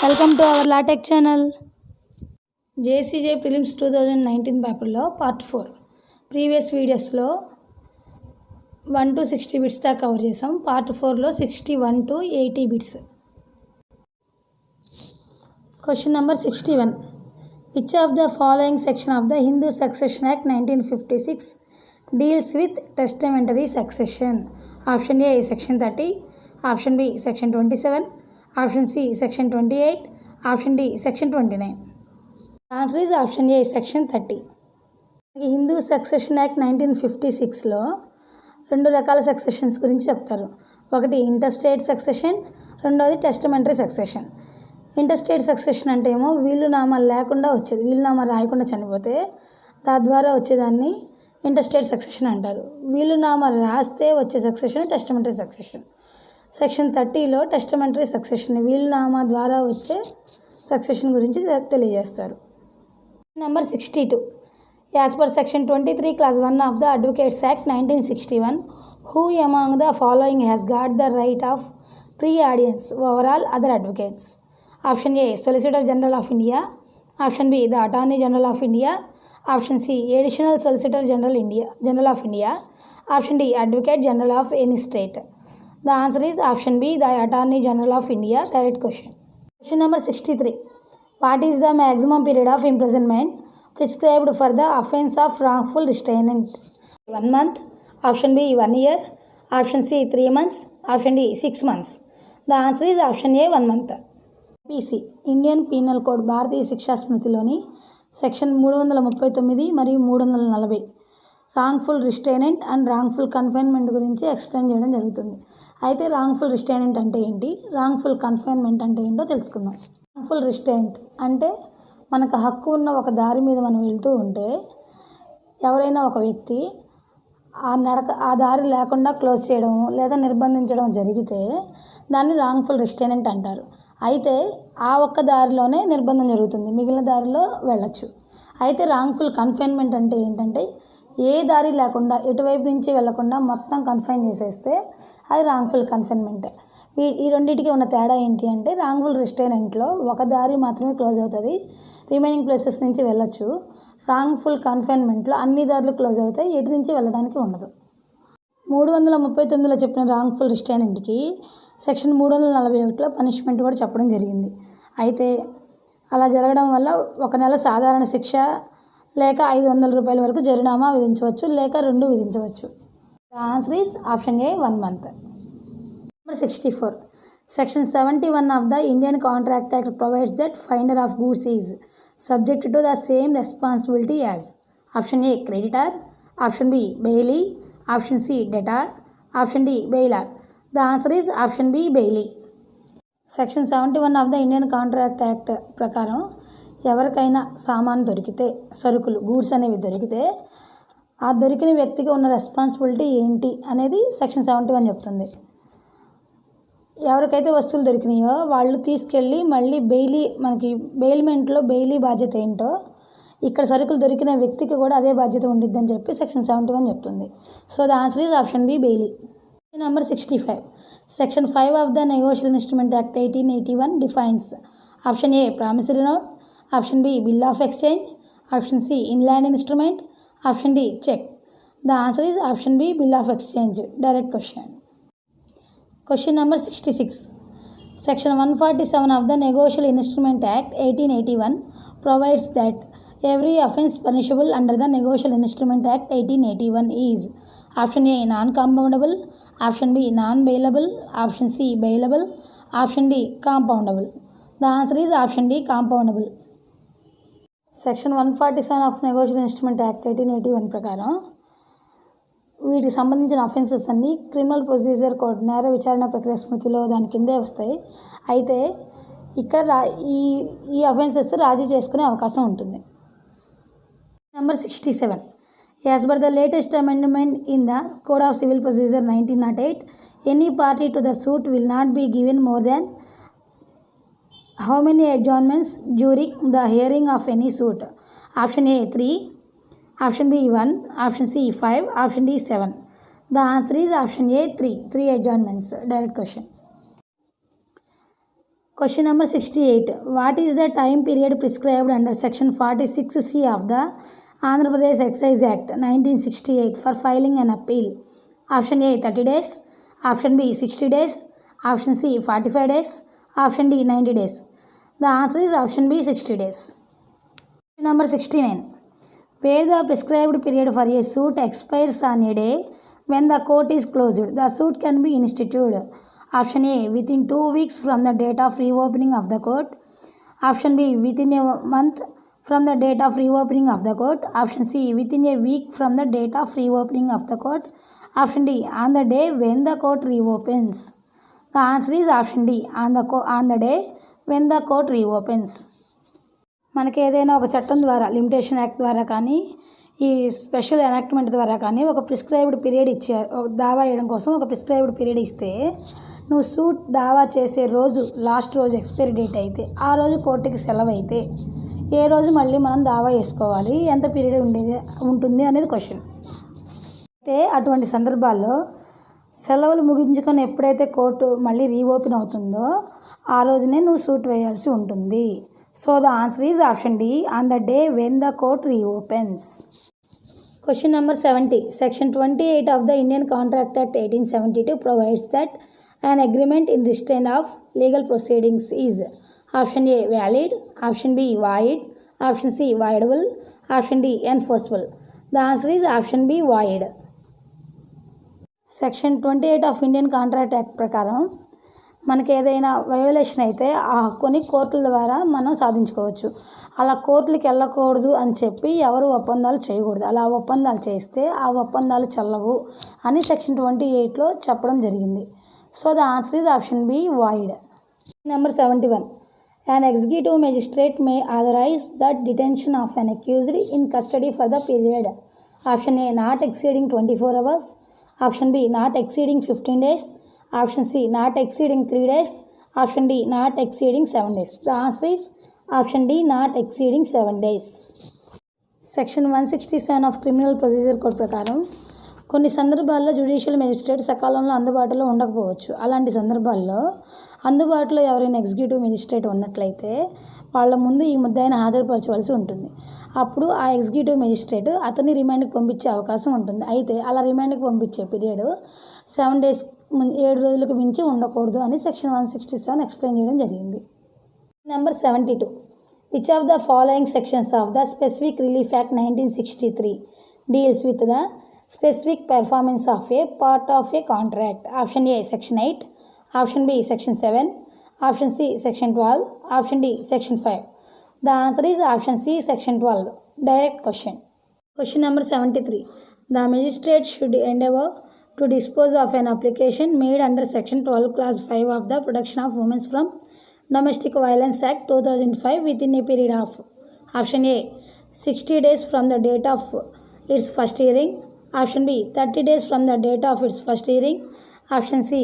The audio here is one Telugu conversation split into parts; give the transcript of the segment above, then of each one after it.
Welcome to our LawTech channel. JCJ prelims 2019 పేపర్లో పార్ట్ 4 ప్రీవియస్ వీడియోస్లో 1 to 60 బిట్స్ దాకా కవర్ చేసాం. పార్ట్ 4లో 61 to 80 bits. Question number 61. Which of the following section of the Hindu succession act 1956 deals with testamentary succession? Option A section 30, option B section 27, option C section 28, option D section 29. Answer is option A section 30. Hindu succession act 1956లో 2 రకాల సక్సెషన్స్ గురించి చెప్తారు. ఒకటి ఇంటర్స్టేట్ సక్సెషన్, రెండోది టెస్టమెంటరీ సక్సెషన్. ఇంటర్స్టేట్ సక్సెషన్ అంటే ఏమో వీలునామా లేకుండా వచ్చేది, వీలునామా రాయకుండా చనిపోతే తద్వారా వచ్చేదాన్ని ఇంటర్స్టేట్ సక్సెషన్ అంటారు. వీలునామా రాస్తే వచ్చే సక్సెషన్ టెస్టమెంటరీ సక్సెషన్. సెక్షన్ 30లో టెస్టమెంటరీ సక్సెషన్, వీలునామా ద్వారా వచ్చే సక్సెషన్ గురించి తెలియజేస్తారు. Number 62. As per section 23 clause 1 of the advocates act 1961 who among the following has got the right of pre audience over all other advocates? Option A solicitor general of India, option B the attorney general of India, option C additional solicitor general of India, option D advocate general of any state. The answer is option B, the Attorney General of India. Direct question. Question number 63. What is the maximum period of imprisonment prescribed for the offence of wrongful restraint? 1 month, option B 1 year, option C 3 months, option D 6 months. The answer is option A 1 month. PC Indian penal code భారతీయ శిక్షా స్మృతిలోని సెక్షన్ 339 మరియు 340 wrongful restraint and wrongful confinement గురించి ఎక్స్ప్లెయిన్ చేయడం జరుగుతుంది. అయితే రాంగ్ఫుల్ రిస్ట్రైనెంట్ అంటే ఏంటి, రాంగ్ఫుల్ కన్ఫైన్మెంట్ అంటే ఏంటో తెలుసుకుందాం. రాంగ్ఫుల్ రిస్ట్రైనెంట్ అంటే మనకు హక్కు ఉన్న ఒక దారి మీద మనం వెళ్తూ ఉంటే ఎవరైనా ఒక వ్యక్తి ఆ దారి లేకుండా క్లోజ్ చేయడం లేదా నిర్బంధించడం జరిగితే దాన్ని రాంగ్ఫుల్ రిస్ట్రైనెంట్ అంటారు. అయితే ఆ ఒక్క దారిలోనే నిర్బంధం జరుగుతుంది, మిగిలిన దారిలో వెళ్ళచ్చు. అయితే రాంగ్ఫుల్ కన్ఫైన్మెంట్ అంటే ఏంటంటే ఏ దారి లేకుండా ఎటువైపు నుంచి వెళ్లకుండా మొత్తం కన్ఫైన్ చేసేస్తే అది రాంగ్ఫుల్ కన్ఫైన్మెంట్. ఈ రెండింటికి ఉన్న తేడా ఏంటి అంటే రాంగ్ఫుల్ రిస్ట్రైనెంట్లో ఒక దారి మాత్రమే క్లోజ్ అవుతుంది, రిమైనింగ్ ప్లేసెస్ నుంచి వెళ్ళచ్చు. రాంగ్ఫుల్ కన్ఫైన్మెంట్లో అన్ని దారులు క్లోజ్ అవుతాయి, ఎటు నుంచి వెళ్ళడానికి ఉండదు. 339లో చెప్పిన రాంగ్ఫుల్ రిస్ట్రైనెంట్కి సెక్షన్ 341లో పనిష్మెంట్ కూడా చెప్పడం జరిగింది. అయితే అలా జరగడం వల్ల 1 నెల సాధారణ శిక్ష లేక 500 రూపాయల వరకు జరిమానా విధించవచ్చు, లేక 2 విధించవచ్చు. The answer is option A 1 month. Number 64. Section 71 of the Indian contract act provides that finder of goods is subject to the same responsibility as? Option A creditor, option B bailee, option C debtor, option D bailor. The answer is option B bailee. Section 71 of the Indian contract act ప్రకారం ఎవరికైనా సామాను దొరికితే, సరుకులు గూడ్స్ అనేవి దొరికితే ఆ దొరికిన వ్యక్తికి ఉన్న రెస్పాన్సిబిలిటీ ఏంటి అనేది సెక్షన్ 71 చెప్తుంది. ఎవరికైతే వస్తువులు దొరికినాయో వాళ్ళు తీసుకెళ్ళి మళ్ళీ మనకి బెయిల్మెంట్లో బెయిలీ బాధ్యత ఏంటో ఇక్కడ సరుకులు దొరికిన వ్యక్తికి కూడా అదే బాధ్యత ఉండిద్దని చెప్పి సెక్షన్ 71 చెప్తుంది. So the answer is option B bailee. Number 65. Section 5 of the negotiable instrument act 1881 defines option A promissory note, option B bill of exchange, option C inland instrument, option D cheque. The answer is option B bill of exchange. Direct question. Question number 66. Section 147 of the negotiable instrument act 1881 provides that every offence punishable under the negotiable instrument act 1881 is option A non-compoundable, option B non-bailable, option C bailable, option D compoundable. The answer is option D compoundable. Section 147 of negotiable instrument act 1881 ప్రకారం వీటికి సంబంధించిన అఫెన్సెస్ అన్నీ క్రిమినల్ ప్రొసీజర్ కోడ్ నేర విచారణ ప్రక్రియ స్మృతిలో దాని కిందే వస్తాయి. అయితే ఇక్కడ ఈ అఫెన్సెస్ రాజీ చేసుకునే అవకాశం ఉంటుంది. Number 67. As per the latest amendment in the code of civil procedure 1908 any party to the suit will not be given more than how many adjournments during the hearing of any suit? Option A 3, option B 1, option C 5, option D 7. The answer is option A 3 adjournments. Direct question. Question number 68. What is the time period prescribed under section 46C of the Andhra Pradesh Excise Act 1968 for filing an appeal? Option A 30 days, option B 60 days, option C 45 days, option D 90 days. The answer is option B 60 days. Question number 69. Where the prescribed period for a suit expires on a day when the court is closed, the suit can be instituted. Option A within 2 weeks from the date of reopening of the court. Option B within a month from the date of reopening of the court. Option C within a week from the date of reopening of the court. Option D on the day when the court reopens. The answer is option D on the day when the court reopens. మనకి ఏదైనా ఒక చట్టం ద్వారా లిమిటేషన్ యాక్ట్ ద్వారా కానీ ఈ స్పెషల్ ఎనాక్ట్మెంట్ ద్వారా కానీ ఒక ప్రిస్క్రైబ్డ్ పీరియడ్ ఇచ్చారు. ఒక దావా వేయడం కోసం ఒక ప్రిస్క్రైబ్డ్ పీరియడ్ ఇస్తే నువ్వు సూట్ దావా చేసే రోజు లాస్ట్ రోజు ఎక్స్పైరీ డేట్ అయితే ఆ రోజు కోర్టుకి సెలవు అయితే ఏ రోజు మళ్ళీ మనం దావా వేసుకోవాలి, ఎంత పీరియడ్ ఉంటుంది అనేది క్వశ్చన్. అయితే అటువంటి సందర్భాల్లో సెలవులు ముగించుకొని ఎప్పుడైతే కోర్టు మళ్ళీ రీఓపెన్ అవుతుందో ఆ రోజునే నువ్వు సూట్ వేయాల్సి ఉంటుంది. So the answer is option D on the day when the court reopens. Question number 70. Section 28 of the Indian Contract Act 1872 provides that an agreement in restraint of legal proceedings is option A valid, option B void, option C voidable, option D enforceable. The answer is option B void. Section 28 of Indian Contract Act ప్రకారం మనకి ఏదైనా వయోలేషన్ అయితే ఆ హక్కుని కోర్టుల ద్వారా మనం సాధించుకోవచ్చు. అలా కోర్టులకు వెళ్ళకూడదు అని చెప్పి ఎవరు ఒప్పందాలు చేయకూడదు. అలా ఒప్పందాలు చేస్తే ఆ ఒప్పందాలు చెల్లవు అని సెక్షన్ 28లో చెప్పడం జరిగింది. So the answer is option B void. Number 71. An executive magistrate may authorize the detention of an accused in custody for the period. Option A not exceeding 24 hours. Option B not exceeding 15 days. Option C not exceeding 3 days. Option D not exceeding 7 days. The answer is option D not exceeding 7 days. Section 167 of Criminal Procedure Code ప్రకారం కొన్ని సందర్భాల్లో జ్యుడిషియల్ మెజిస్ట్రేట్ సకాలంలో అందుబాటులో ఉండకపోవచ్చు. అలాంటి సందర్భాల్లో అందుబాటులో ఎవరైనా ఎగ్జిక్యూటివ్ మెజిస్ట్రేట్ ఉన్నట్లయితే వాళ్ళ ముందు ఈ ముద్దాయిని హాజరుపరచవలసి ఉంటుంది. అప్పుడు ఆ ఎగ్జిక్యూటివ్ మెజిస్ట్రేట్ అతన్ని రిమాండ్కి పంపించే అవకాశం ఉంటుంది. అయితే అలా రిమాండ్కి పంపించే పీరియడ్ 7 days 7 రోజులకు మించి ఉండకూడదు అని సెక్షన్ 167 ఎక్స్ప్లెయిన్ చేయడం జరిగింది. Number 72. Which of the following sections of the Specific Relief Act 1963 deals with the specific performance of a part of a contract? Option A section 8, option B section 7, option C section 12, option D section 5. The answer is option C section 12. Direct question. Question number 73. The magistrate should endeavour to dispose of an application made under section 12 clause 5 of the Protection of Women from Domestic Violence Act 2005 within a period of option A 60 days from the date of its first hearing, option B 30 days from the date of its first hearing, option C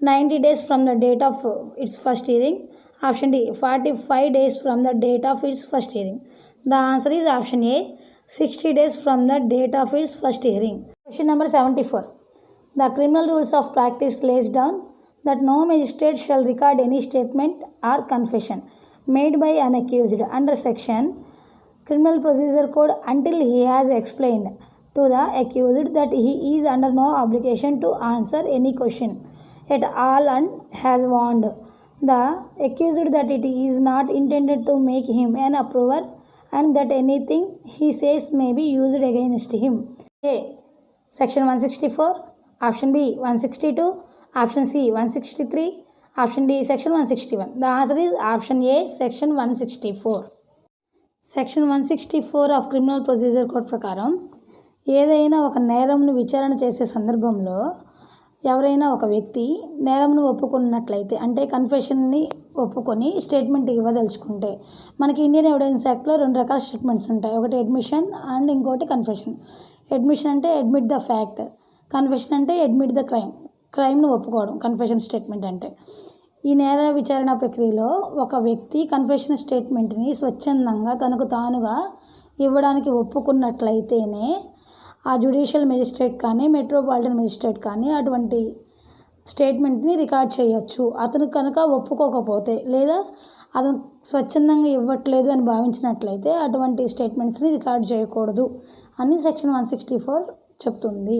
90 days from the date of its first hearing, option D 45 days from the date of its first hearing. The answer is option A 60 days from the date of its first hearing. Question number 74. The criminal rules of practice lays down that no magistrate shall record any statement or confession made by an accused under section Criminal Procedure Code until he has explained to the accused that he is under no obligation to answer any question at all and has warned the accused that it is not intended to make him an approver and that anything he says may be used against him. A. Section 164, option B 162, option C 163, option D section 161. The answer is option A section 164. Section 164 of criminal procedure code ప్రకారం ఏదైనా ఒక నేరంను విచారణ చేసే సందర్భంలో ఎవరైనా ఒక వ్యక్తి నేరంను ఒప్పుకున్నట్లయితే అంటే కన్ఫెషన్ని ఒప్పుకొని స్టేట్మెంట్ ఇవ్వదలుచుకుంటే మనకి ఇండియన్ ఎవిడెన్స్ యాక్ట్లో 2 రకాల స్టేట్మెంట్స్ ఉంటాయి. ఒకటి అడ్మిషన్ అండ్ ఇంకోటి కన్ఫెషన్. అడ్మిషన్ అంటే అడ్మిట్ ద ఫ్యాక్ట్, కన్ఫెషన్ అంటే అడ్మిట్ ద క్రైమ్ను ఒప్పుకోవడం కన్ఫెషన్ స్టేట్మెంట్ అంటే. ఈ నేర విచారణ ప్రక్రియలో ఒక వ్యక్తి కన్ఫెషన్ స్టేట్మెంట్ని స్వచ్ఛందంగా తనకు తానుగా ఇవ్వడానికి ఒప్పుకున్నట్లయితేనే ఆ జ్యుడిషియల్ మెజిస్ట్రేట్ కానీ మెట్రోపాలిటన్ మెజిస్ట్రేట్ కానీ అటువంటి స్టేట్మెంట్ని రికార్డ్ చేయొచ్చు. అతను కనుక ఒప్పుకోకపోతే లేదా అతను స్వచ్ఛందంగా ఇవ్వట్లేదు అని భావించినట్లయితే అటువంటి స్టేట్మెంట్స్ని రికార్డ్ చేయకూడదు అని సెక్షన్ 164 చెప్తుంది.